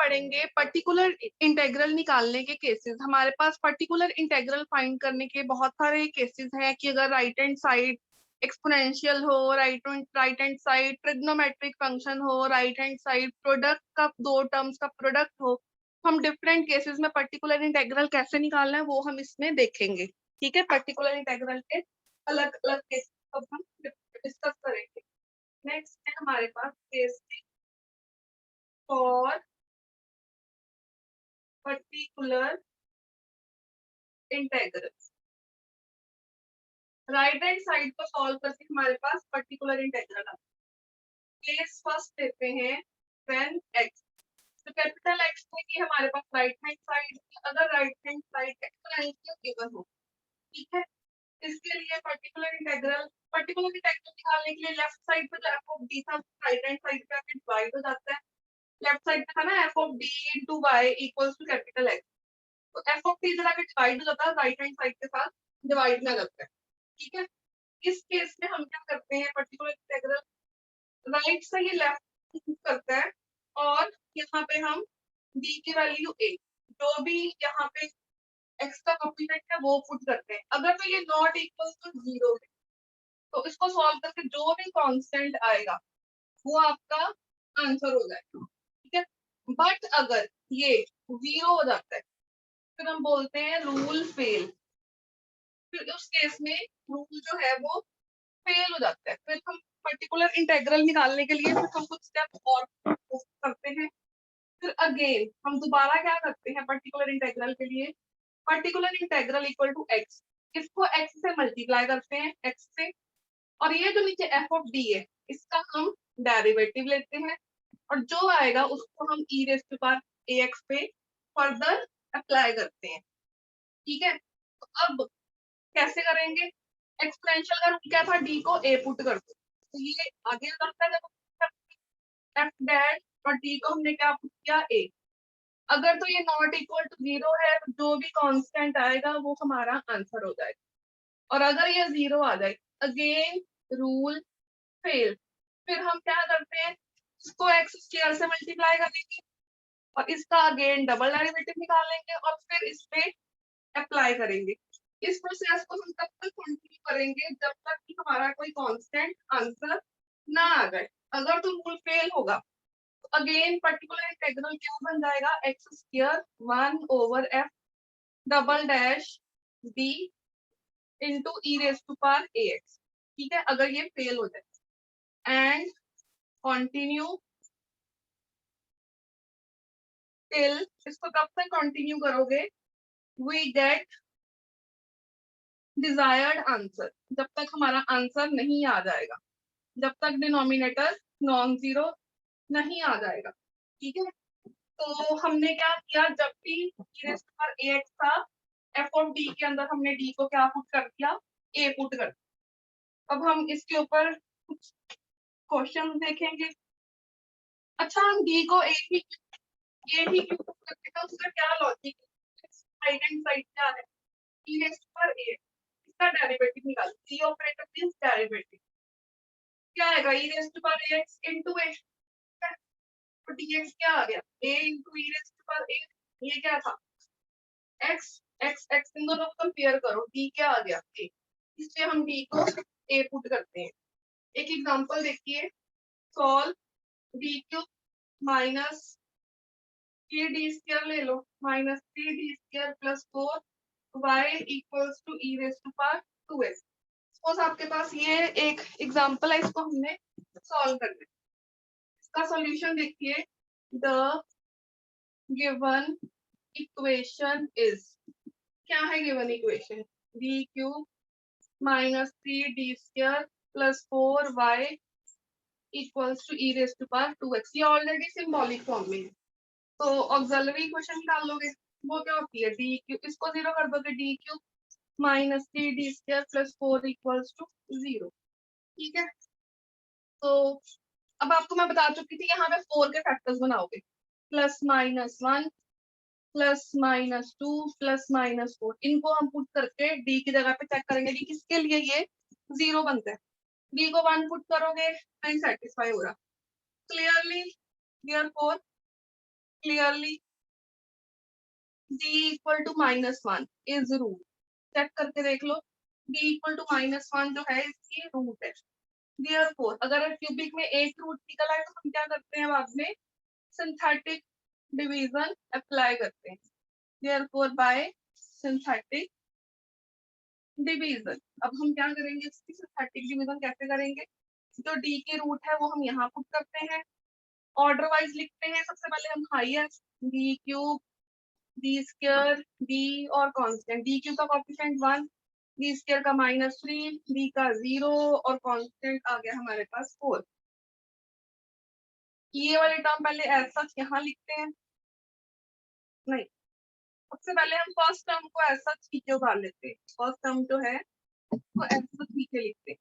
पढ़ेंगे particular integral निकालने के केसेस। हमारे पास पर्टिकुलर इंटेग्रल फाइंड करने के बहुत सारे केसेस हैं कि अगर राइट हैंड साइड एक्सपोनेंशियल हो, right hand side trigonometric function हो, राइट हैंड साइड प्रोडक्ट का दो टर्म्स का प्रोडक्ट हो, हम डिफरेंट केसेस में पर्टिकुलर इंटेग्रल कैसे निकालना है वो हम इसमें देखेंगे। ठीक है, पर्टिकुलर इंटेग्रल के अलग अलग केसेस अब हम डिस्कस करेंगे। नेक्स्ट है हमारे पास case for particular integral. Right hand side को सॉल्व करके हमारे पास पर्टिकुलर इंटेग्रल आता है। केस फर्स्ट लेते हैं व्हेन x, तो कैपिटल X है कि हमारे पास राइट हैंड साइड, अगर right hand side exponential given हो, ठीक है, इसके लिए पर्टिकुलर इंटेग्रल निकालने के लिए लेफ्ट साइड पे जो f ऑफ d था राइट हैंड साइड पे आके डिवाइड हो जाता है। लेफ्ट साइड पे था ना f of d into y equals to capital X, तो f ऑफ d इधर आके डिवाइड हो जाता है, राइट हैंड साइड के साथ डिवाइड में लगता है। ठीक है, इस केस में हम क्या करते हैं, पर्टिकुलर इंटीग्रल राइट से ये लेफ्ट मूव करता है और यहाँ पे हम d की वैल्यू a, जो भी यहाँ पे x का कॉम्पोनेंट है वो पुट करते हैं। अगर तो ये नॉट इक्वल टू 0 है तो इसको सॉल्व करके जो भी कांस्टेंट आएगा वो आपका आंसर हो जाएगा। ठीक है, बट अगर ये 0 हो जाता है फिर हम बोलते हैं रूल फेल। फिर उस केस में रूल जो है वो फेल हो जाता है। फिर हम पर्टिकुलर इंटेग्रल निकालने के लिए फिर हम कुछ स्टेप और करते हैं। फिर अगेन हम दोबारा क्या करते हैं पर्टिकुलर इंटेग्रल के लिए, particular integral equal to x, इसको x से मल्टीप्लाई करते हैं x से, और ये जो नीचे f ऑफ d है इसका हम डेरिवेटिव लेते हैं और जो आएगा उसको हम e raise to power ax पे फर्दर अप्लाई करते हैं। ठीक है, तो अब कैसे करेंगे, एक्सपोनेंशियल का रूल क्या था, d को a पुट कर दो, तो ये आगे लगता है जब f डैश और d को हमने क्या पुट किया a। अगर तो ये नॉट इक्वल टू 0 है तो जो भी कांस्टेंट आएगा वो हमारा आंसर हो जाएगा, और अगर ये 0 आ जाए अगेन रूल फेल। फिर हम क्या करते हैं, इसको x स्क्वायर से मल्टीप्लाई करेंगे और इसका अगेन डबल डेरिवेटिव निकालेंगे और फिर इस पे अप्लाई करेंगे। इस प्रोसेस को हम तब तक कंटिन्यू करेंगे जब तक कि हमारा कोई कांस्टेंट आंसर ना आ जाए। अगर तो रूल फेल होगा तो अगेन पर्टिकुलर इंटीग्रल क्या बन जाएगा, x square 1 over f double dash d into e raise to power ax। ठीक है, अगर ये फेल हो जाए एंड कंटिन्यू टिल, इसको कब तक कंटिन्यू करोगे, वी गेट डिजायर्ड आंसर, जब तक हमारा आंसर नहीं आ जाएगा, जब तक डिनोमिनेटर नॉन जीरो नहीं आ जाएगा। ठीक है, तो हमने क्या किया, जब भी ax था f ऑफ d के अंदर हमने d को क्या पुट कर दिया, a पुट कर दिया। अब हम इसके ऊपर कुछ क्वेश्चन देखेंगे। अच्छा, हम d को a ही क्यों पुट करते हैं, उसका क्या लॉजिक है, राइट हैंड साइड क्या है, e raise to power a, इसका डेरिवेटिव निकालो, c ऑपरेटर मींस डेरिवेटिव क्या आएगा, e raise to power ax into a, तो dx क्या आ गया, a into e raised to power a, ये क्या था x, x इन दोनों को कंपेयर करो, d क्या आ गया a, इसलिए हम d को a पुट करते हैं। एक एग्जांपल देखिए, solve d cube minus 3d square ले लो minus 3d square plus 4y equals to e raise to power 2x। Suppose आपके पास ये एक एग्जांपल है, इसको हमने सॉल्व करना है। इसका सॉल्यूशन देखिए, द गिवन इक्वेशन इज, क्या है given equation, d cube minus 3d square plus 4y equals to e raise to power 2x। ये ऑलरेडी सिंबॉलिक फॉर्म में है, तो ऑक्सिलरी इक्वेशन निकाल लोगे, वो क्या होती है, d क्यूब, इसको 0 कर दोगे, d cube minus 3d square plus 4 equals to 0। ठीक है, तो अब आपको मैं बता चुकी थी यहाँ पे 4 के फैक्टर्स बनाओगे, plus minus 1 plus minus 2 plus minus 4, इनको हम पुट करके d की जगह पे चेक करेंगे d किसके लिए ये 0 बनता है, d को 1 पुट करोगे नहीं सेटिस्फाई हो रहा। Clearly, therefore clearly d equal to -1 is root, check करके देख लो, d इक्वल टू -1 जो है इसकी रूट है। Therefore, अगर क्यूबिक में एक रूट निकला है तो हम क्या करते हैं बाद में सिंथेटिक डिवीजन अप्लाई करते हैं। Therefore, by synthetic डिवीजन अब हम क्या करेंगे, इसकी सिंथेटिक डिवीजन कैसे करेंगे, जो d की रूट है वो हम यहाँ पुट करते हैं, ऑर्डर वाइज लिखते हैं। सबसे पहले हम highest d cube, d square, d और कांस्टेंट, d क्यूब का कोएफिशिएंट 1, d स्क्वायर का -3, d का 0 और कांस्टेंट आ गया हमारे पास 4। ये वाले टर्म पहले ऐसा यहाँ लिखते हैं, नहीं सबसे पहले हम फर्स्ट टर्म को ऐसा नीचे उतार लेते हैं, फर्स्ट टर्म जो है वो ऐसा नीचे लिखते हैं,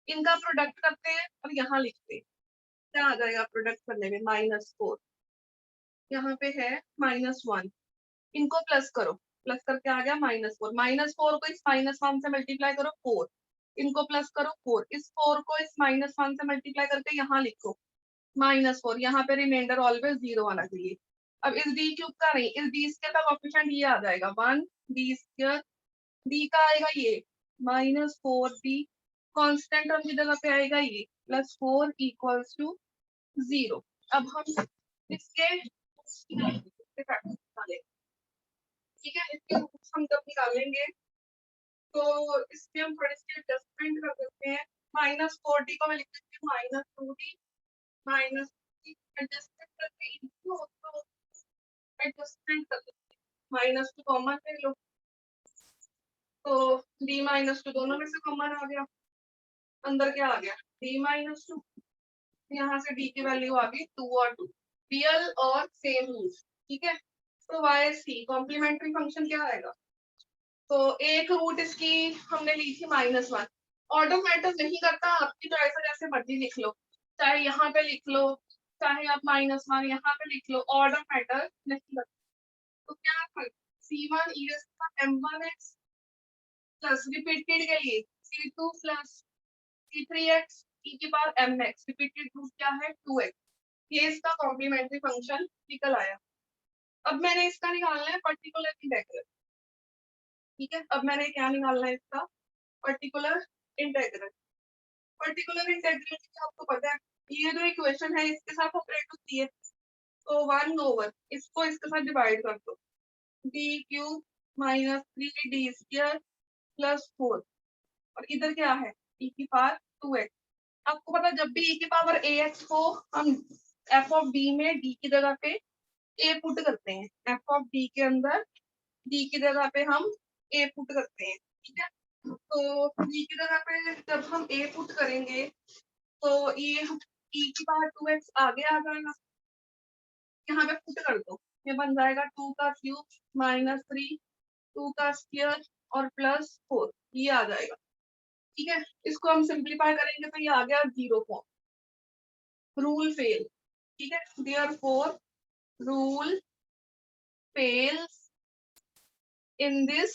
इनका प्रोडक्ट करते हैं और यहाँ लिखते हैं, क्या आ जाएगा प्रोडक्ट करने में -4, यहाँ पे है -1, इनको प्लस करो, प्लस करके आ गया -4, -4 को इस -1 से मल्टीप्लाई करो 4, इनको प्लस करो 4, इस 4 को इस -1 से मल्टीप्लाई करके यहाँ लिखो -4, यहाँ पे रिमाइंडर ऑलवेज 0 आना चाहिए। अब इस d क्यूब का नहीं, इस d स्क्वायर का कोएफिशिएंट ये आ जाएगा 1, d स्क्वायर, d का आएगा ये -4d, कांस्टेंट टर्म की जगह पे आएगा ये +4 इक्वल्स टू 0। अब हम इसके ठीक है, इसके रूट्स हम जब निकालेंगे तो इसमें हम थोड़ी सी एडजस्टमेंट कर सकते हैं। -4d को मैं लिख सकती हूँ -2d, माइनस एडजस्टमेंट करके इनको एडजस्टमेंट कर सकते हैं, -2 कॉमन ले लो तो d -2 दोनों में से कॉमन आ गया, अंदर क्या आ गया d -2, यहाँ से d की वैल्यू आ गई 2 और 2, रियल और सेम रूट, ठीक है। तो वाई सी कॉम्प्लीमेंट्री फंक्शन क्या आएगा, तो एक रूट इसकी हमने ली थी -1, ऑर्डर मैटर नहीं करता, आपकी चॉइस है, जैसे मर्जी लिख लो, चाहे यहाँ पे लिख लो, चाहे आप -1 यहाँ पे लिख लो, ऑर्डर मैटर नहीं करता। तो क्या था C1 e⁻m1x प्लस रिपीटेड के लिए C2 plus C3x e⁻mx, repeated root क्या है 2x, ये इसका कॉम्प्लीमेंट्री फंक्शन निकल आया। अब मैंने इसका निकालना है पर्टिकुलर इंटीग्रल, ठीक है, अब मैंने क्या निकालना है इसका पर्टिकुलर इंटीग्रल। पर्टिकुलर इंटीग्रल की आपको पता है ये जो इक्वेशन है इसके साथ ऑपरेट होती है, तो 1 ओवर इसको इसके साथ डिवाइड कर दो, d क्यूब -3d² +4 और इधर क्या है e की पावर 2x। आपको पता जब भी e की पावर ax को हम f ऑफ d में d की जगह पे a पुट करते हैं, f ऑफ d के अंदर d की जगह पे हम a पुट करते हैं, ठीक है। तो d की जगह पे जब हम a पुट करेंगे तो ये e की पावर 2x आगे आ जाएगा, यहाँ पे पुट कर दो, ये बन जाएगा 2 का क्यूब -3, 2 का स्क्वायर और +4, ये आ जाएगा, ठीक है। इसको हम सिंप्लीफाई करेंगे तो ये आ गया 0 फॉर्म, रूल फेल, ठीक है। Therefore rule fails in this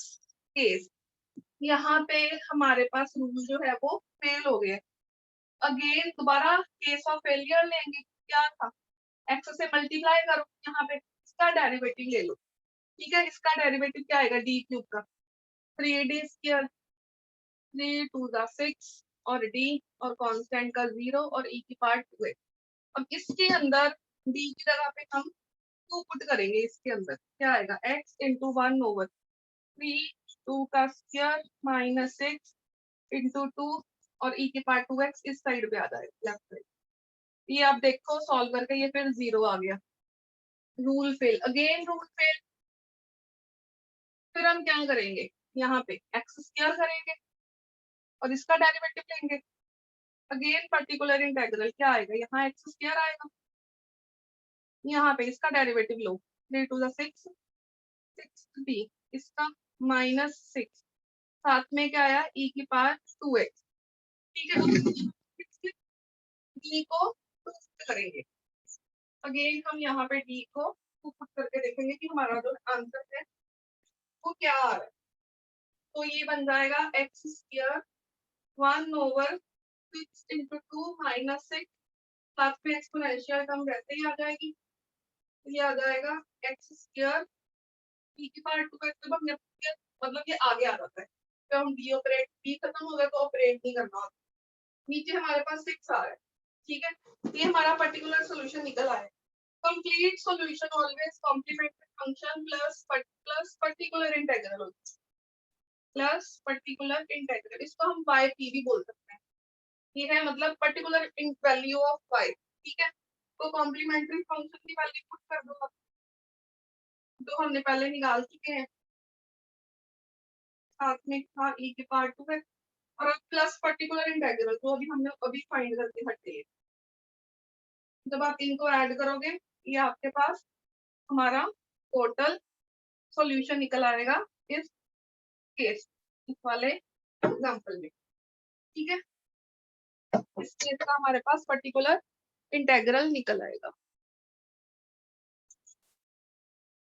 case, यहाँ पे हमारे पास रूल जो है वो फेल हो गया। अगेन दोबारा केस ऑफ फेलियर लेंगे, क्या था x से मल्टीप्लाई करो, यहाँ पे इसका डेरिवेटिव ले लो, ठीक है। इसका डेरिवेटिव क्या आएगा d क्यूब का 3d², 3 2 6 और d और कांस्टेंट का 0 और e की पावर 2x। अब इसके अंदर d की जगह पे हम 2 पुट करेंगे, इसके अंदर क्या आएगा x इंटू 1 ओवर 3, 2 का स्क्वायर -6 इंटू 2 और e की पावर 2x इस साइड पे आ जाएगा लेफ्ट साइड। ये आप देखो सॉल्व करके ये फिर 0 आ गया, rule fail, again rule fail. फिर हम क्या करेंगे, यहाँ पे x स्क्वायर करेंगे और इसका डेरिवेटिव लेंगे, अगेन पर्टिकुलर इंटीग्रल क्या आएगा, यहाँ x स्क्वायर आएगा, यहाँ पे इसका डेरिवेटिव लो 3 2 6 6b, इसका -6, साथ में क्या आया e की पावर 2x, ठीक है। d को पुट करेंगे, अगेन हम यहाँ पे d को पुट करके देखेंगे कि हमारा जो आंसर है वो क्या आ रहा है। तो ये बन जाएगा x स्क्वायर 1 ओवर 6 इंटू 2 -6, साथ में एक्सपोनेंशियल टर्म वैसे ही आ जाएगी, ये आ जाएगा एक्स स्क्वायर टी की पावर 2 एक्स, जब हमने मतलब ये आगे आ जाता है, जब हम डी ऑपरेट डी खत्म हो गया तो ऑपरेट नहीं करना होता। नीचे हमारे पास 6 आ रहा है, ठीक है, ये हमारा पर्टिकुलर सॉल्यूशन निकल आया। Complete solution always complementary function plus particular integral होता है, प्लस पर्टिकुलर इंटीग्रल, इसको हम वाई पी भी बोल सकते हैं। ये है मतलब पर्टिकुलर वैल्यू ऑफ वाई, ठीक है। तो कॉम्प्लीमेंट्री फंक्शन की वैल्यू पुट कर दो आप, तो हमने पहले निकाल चुके हैं, साथ में था e की पावर 2 है, और अब प्लस पर्टिकुलर इंटीग्रल जो अभी हमने अभी फाइंड करके हटे हैं। जब आप इनको ऐड करोगे ये आपके पास हमारा टोटल सॉल्यूशन निकल आएगा इस केस, इस वाले एग्जांपल में, ठीक है। इस केस का हमारे पास पर्टिकुलर इंटीग्रल निकल आएगा।